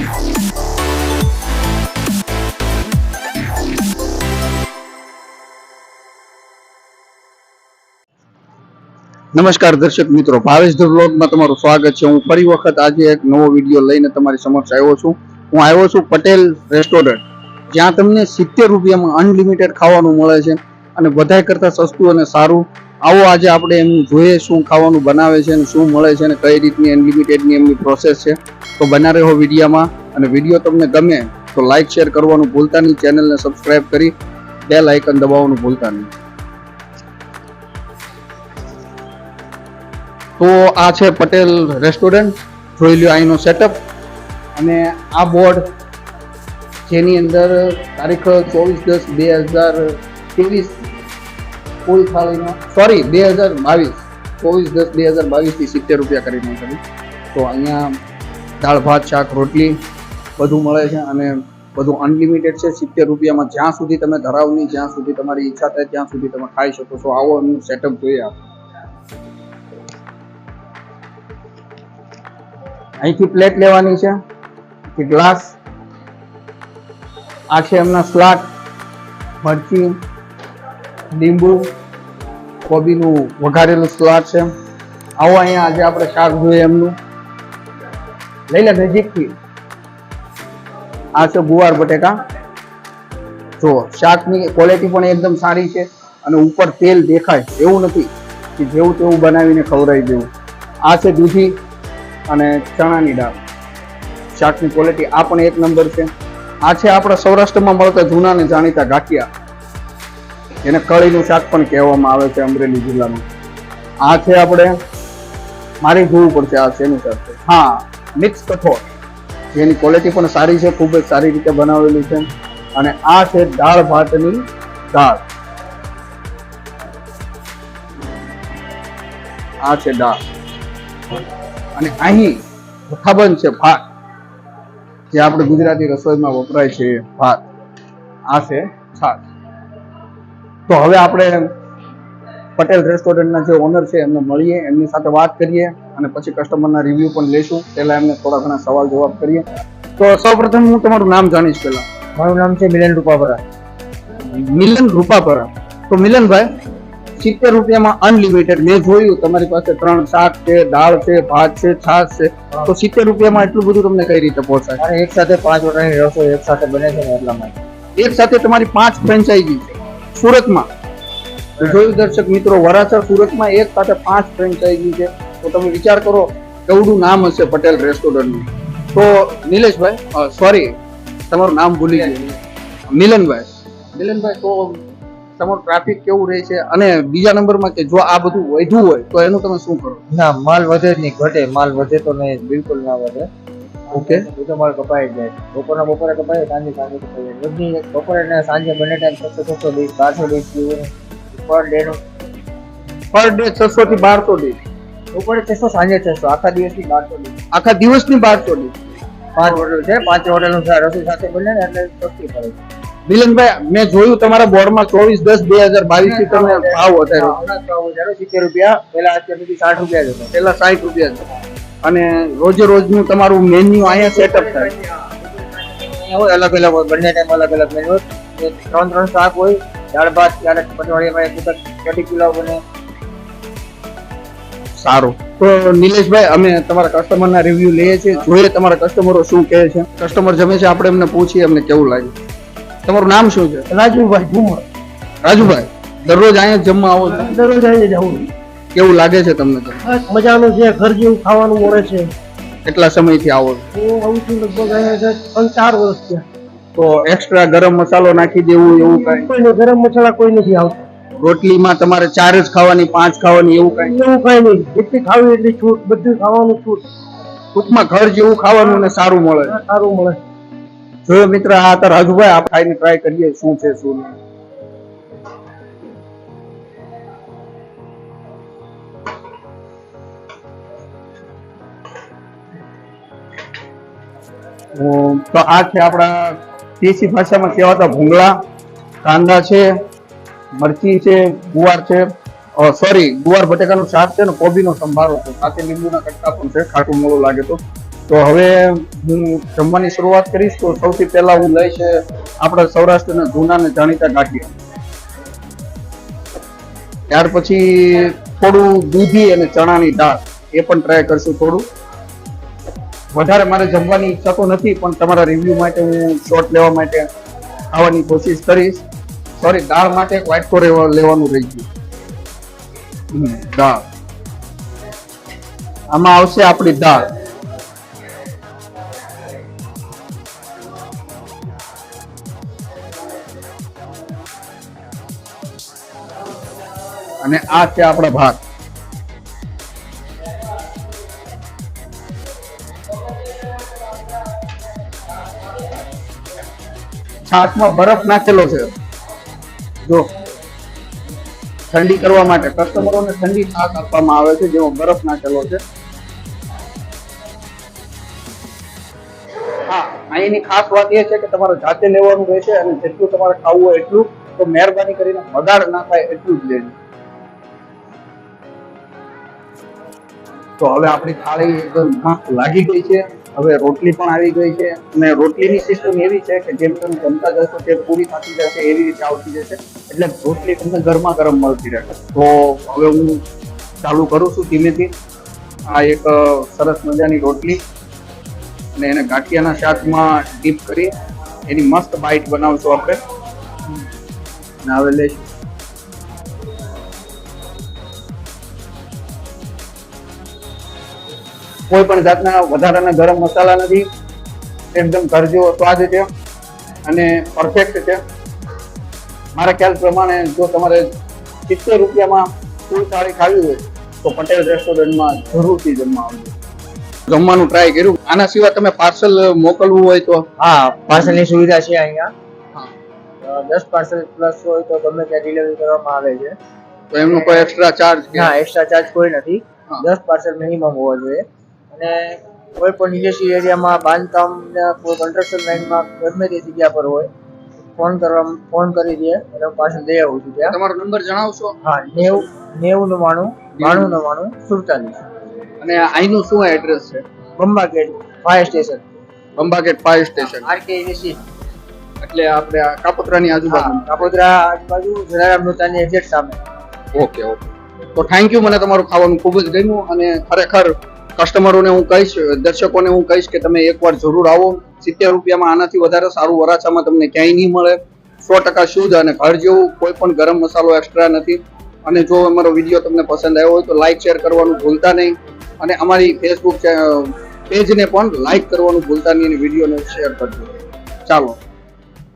નમસ્કાર દર્શક મિત્રો, ભાવેશ ધ વ્લોગમાં તમારું સ્વાગત છે। હું ફરી વખત આજે એક નવો વિડીયો લઈને તમારી સમક્ષ આવ્યો છું। હું આવ્યો છું પટેલ રેસ્ટોરન્ટ, જ્યાં તમને 70 રૂપિયામાં અનલિમિટેડ ખાવાનું મળે છે અને બધા કરતાં સસ્તું અને સારું। આવો આજે આપણે એમનું જોઈએ શું ખાવાનું બનાવે છે અને શું મળે છે અને કઈ રીતની અનલિમિટેડની એમની પ્રોસેસ છે। તો બના રહો વિડીયોમાં, અને વિડીયો તમને ગમે તો લાઇક શેર કરવાનું ભૂલતા નહીં, ચેનલને સબસ્ક્રાઇબ કરી બેલ આઇકન દબાવવાનું ભૂલતા નહીં। તો આ છે પટેલ રેસ્ટોરન્ટ, જોઈ લ્યો અહીંનો સેટઅપ અને આ બોર્ડ જેની અંદર તારીખ 24/10/2023 કુલ થાળીનો 2022 24/10/2022 થી 70 રૂપિયા કરી નાખી। તો અહીંયા દાળ ભાત શાક રોટલી બધું મળે છે અને બધું અનલિમિટેડ છે 70 રૂપિયામાં। જ્યાં સુધી તમે ધરાવ નહીં, જ્યાં સુધી તમારી ઈચ્છા થાય ત્યાં સુધી તમે ખાઈ શકો છો। આવો એમનું સેટઅપ જોઈએ આપણે। અહીંથી પ્લેટ લેવાની છે, ગ્લાસ, આ છે એમના સલાડ, મરચી, લીંબુ, કોબીનું વઘારેલું સલાડ છે। આવો અહીંયા આજે આપણે શાક જોઈએ એમનું, લઈ લે નજીકથી। આ છે ગુવાર બટેકા, જો શાકની ક્વોલિટી પણ એકદમ સારી છે અને ઉપર તેલ દેખાય એવું નથી કે જેવું તેવું બનાવીને ખવડાવી દેવું। આ છે દૂધી અને ચણાની દાળ, શાકની ક્વોલિટી આ પણ એક નંબર છે। આ છે આપણા સૌરાષ્ટ્રમાં મળતા જૂના ને જાણીતા ગાંઠિયા, એને કળીનું શાક પણ કહેવામાં આવે છે અમરેલી જિલ્લામાં। આ છે આપણે મારે જોવું પડશે આ શેનું શાક છે, હા મિક્સ કઠોળ, જેની ક્વોલિટી પણ સારી છે, ખૂબ જ સારી રીતે બનાવેલી છે। અને આ છે દાળ ભાતની દાળ, આ છે દાળ, અને અહીં જથ્થાબંધ છે ભાત, જે આપણે ગુજરાતી રસોઈમાં વપરાય છે ભાત। આ છે છાશ। તો હવે આપણે પટેલ રેસ્ટોરન્ટના જે ઓનર છે એમને મળીએ, એમની સાથે વાત કરીએ અને પછી કસ્ટમરના રિવ્યુ પણ લઈશું। પહેલા એમને થોડા ઘણા સવાલ જવાબ કરીએ। તો સૌપ્રથમ હું તમારું નામ જાણીશ પહેલા। મારું નામ છે મિલન રૂપાપરા। મિલન રૂપાપરા। તો મિલનભાઈ, 70 રૂપિયામાં અનલિમિટેડ, મેં જોયું તમારી પાસે 3 શાક છે, દાળ છે, ભાત છે, છાશ છે, તો 70 રૂપિયામાં એટલું બધું તમને કઈ રીતે પહોંચાય? અને એક સાથે 5 વટાની રસોઈ એક સાથે બને છે ને એટલા માટે। એક સાથે તમારી 5 ફ્રેન્ચાઇઝી છે સુરતમાં? તો જોયું દર્શક મિત્રો, વરાછા સુરતમાં એક સાથે 5 ફ્રેન્ચાઇઝી છે। તો તમે વિચાર કરો કેવડું નામ હશે પટેલ રેસ્ટોરન્ટનું। તો નિલેશભાઈ, સોરી તમારું નામ ભૂલી ગયું, મિલનભાઈ। મિલનભાઈ, તો તમારું ટ્રાફિક કેવું રહે છે? અને બીજા નંબરમાં કે જો આ બધું વધ્યું હોય તો એનું તમે શું કરો? ના, માલ વધે જ નહીં, ઘટે। માલ વધે તો નહીં, બિલકુલ ના વધે। ઓકે, બધો માલ કપાઈ જાય, બપોરે કપાય, સાંજે કપાય। બધી બપોરે ને સાંજે બંને time 600 dish 1200 dish per day નું, પર ડે 600 થી 1200 ડીશ, બપોરે 600, સાંજે 600, આખા દિવસની 1200 ડીશ। આખા દિવસની 1200 ડીશ। 5 હોટલ છે, 5 હોટલનું રસોઈ સાથે બને ને એટલે સસ્તી પડે છે। મિલનભાઈ, મેં જોયું તમારા બોર્ડમાં 24/10/2022 થી તમે ભાવ વધાર્યો, 70 રૂપિયા, પહેલા અત્યાર સુધી 60 રૂપિયા જ હતો, પહેલા 60 રૂપિયા છે। અને રોજે રોજનું તમારું મેન્યુ અહીંયા સેટઅપ થાય હોય અલગ અલગ હોય, બંને ટાઈમ અલગ અલગ મેનુ હોય। 3 શાક હોય, દાળ ભાત, ક્યારેક પટવાડીમાં એક વખત કઢી પુલાવ બને। સારું, તો નિલેશભાઈ, અમે તમારા કસ્ટમરના રિવ્યુ લઈએ છીએ, જોઈએ તમારા કસ્ટમરો શું કહે છે। કસ્ટમર જમે છે, આપણે એમને પૂછીએ એમને કેવું લાગે। તમારું નામ શું છે? રાજુભાઈ ઠુમર। રાજુભાઈ, દરરોજ અહીંયા જમવા આવો છો? દરરોજ અહીંયા જાઉં। કેવું લાગે છે તમને? મજાનું છે, ઘર જેવું ખાવાનું મળે છે। કેટલા સમયથી આવો છો? હું આવું છું લગભગ અહીંયા 4 વર્ષ થયા। તો એક્સ્ટ્રા ગરમ મસાલો નાખી દેવું એવું કઈ? કોઈ નહીં, ગરમ મસાલા કોઈ નથી આવતો। રોટલીમાં તમારે 4 જ ખાવાની, 5 ખાવાની એવું કઈ? એવું કઈ નહીં, જેટલી ખાવી એટલી છૂટ, બધું ખાવાનું છૂટ। ટૂંકમાં ઘર જેવું ખાવાનું ને સારું મળે, સારું મળે। જોયો મિત્ર, આ હતા રાજુભાઈ, આપણે ખાઈને ટ્રાય કરીએ શું છે શું નહીં। તો આ છે આપણા દેશી ભાષામાં કહેવાતા ભૂંગળા, કાંદા છે, મરચી છે, ગુવાર છે, સોરી ગુવાર બટેકાનું શાક છે ને કોબીનો સંભારો છે, સાથે લીંબુના કટકા પણ છે, ખાટું મોળું લાગે તો। તો હવે હું જમવાની શરૂઆત કરીશ. તો સૌથી પહેલા હું લઈશ આપણા સૌરાષ્ટ્રના જૂના ને જાણીતા ગાંઠિયા. ત્યાર પછી થોડું દૂધી અને ચણાની દાળ એ પણ ટ્રાય કરશું. થોડું વધારે મારે જમવાની ઈચ્છા તો નથી, પણ તમારા રિવ્યુ માટે હું શોર્ટ લેવા માટે ખાવાની કોશિશ કરીશ. સોરી, દાળ માટે એક વાટકો લેવાનું રહી ગયું. દાળ આમાં આવશે આપણી દાળ. અને આ છે આપણા ભાત. છાશમાં બરફ નાખેલો છે, જો ઠંડી કરવા માટે કસ્ટમરોને ઠંડી છાશ આપવામાં આવે છે, જેમાં બરફ નાખેલો છે. હા, અહીંની ખાસ વાત એ છે કે તમારે જાતે લેવાનું રહેશે, અને જેટલું તમારે ખાવું હોય એટલું. તો મહેરબાની કરીને બગાડ ના થાય એટલું જ લેજો. તો હવે આપણી થાળી એકદમ મસ્ત લાગી ગઈ છે. હવે રોટલી પણ આવી ગઈ છે, અને રોટલીની સિસ્ટમ એવી છે કે જેમ તમે જમતા જશો તે પૂરી થતી જશે, એવી રીતે આવતી જશે. એટલે રોટલી તમને ગરમા ગરમ મળતી રહેશે. તો હવે હું ચાલુ કરું છું ધીમેથી. આ એક સરસ મજાની રોટલી, અને એને ગાંઠિયાના શાકમાં ડીપ કરી એની મસ્ત બાઈટ બનાવશું આપણે. અને હવે લઈશું કોઈ પણ જાતના વધારાના ગરમ મસાલા નથી. એકદમ ઘર જેવો સ્વાદ છે અને પરફેક્ટ છે. મારા ખ્યાલ પ્રમાણે જો તમારે 70 રૂપિયામાં ફૂલ થાળી ખાવી હોય તો પટેલ રેસ્ટોરન્ટમાં જરૂરથી જમવા આવજો. જમવાનું ટ્રાય કર્યું. આના સિવાય તમે પાર્સલ મોકલવું હોય તો? હા, પાર્સલની સુવિધા છે અહીંયા. 10 પાર્સલ પ્લસ હોય તો ગમે ત્યાં ડિલિવરી કરવામાં આવે છે. તો એમનો કોઈ એક્સ્ટ્રા ચાર્જ? ના, એક્સ્ટ્રા ચાર્જ કોઈ નથી. 10 પાર્સલ મિનિમમ હોવા જોઈએ. અને કોઈ પણ ઇન્ડસ્ટ્રી એરિયામાં બાંધકામ કોઈ કન્સ્ટ્રક્શન લાઇનમાં ગમે તે જગ્યા પર હોય ફોન કરી દે અને પાર્સલ દઈ આવું છું ત્યાં. તમારો નંબર જણાવશો? હા, 9099 અને અહીંનું શું એડ્રેસ છે? Bamba gate fire station. Bamba gate fire station R K university, એટલે આપણે આ કાપોદ્રાની આજુબાજુ. કાપોદ્રા આજુબાજુ જલારામ નોતાની એક્ઝેક્ટ સામે. Okay okay. તો થેન્ક યુ. મને તમારું ખાવાનું ખૂબ જ ગમ્યું, અને ખરેખર કસ્ટમરોને હું કહીશ, દર્શકોને હું કહીશ કે તમે એકવાર જરૂર આવો. 70 રૂપિયામાં આનાથી વધારે સારું વરાછામાં તમને ક્યાંય નહીં મળે. 100% શુદ્ધ અને ઘર જેવું. કોઈ પણ ગરમ મસાલો એક્સ્ટ્રા નથી. અને જો અમારો વિડીયો તમને પસંદ આવ્યો હોય તો લાઈક શેર કરવાનું ભૂલતા નહીં, અને અમારી ફેસબુક પેજને પણ લાઈક કરવાનું ભૂલતા નહીં, અને વિડીયોને શેર કરજો. ચાલો.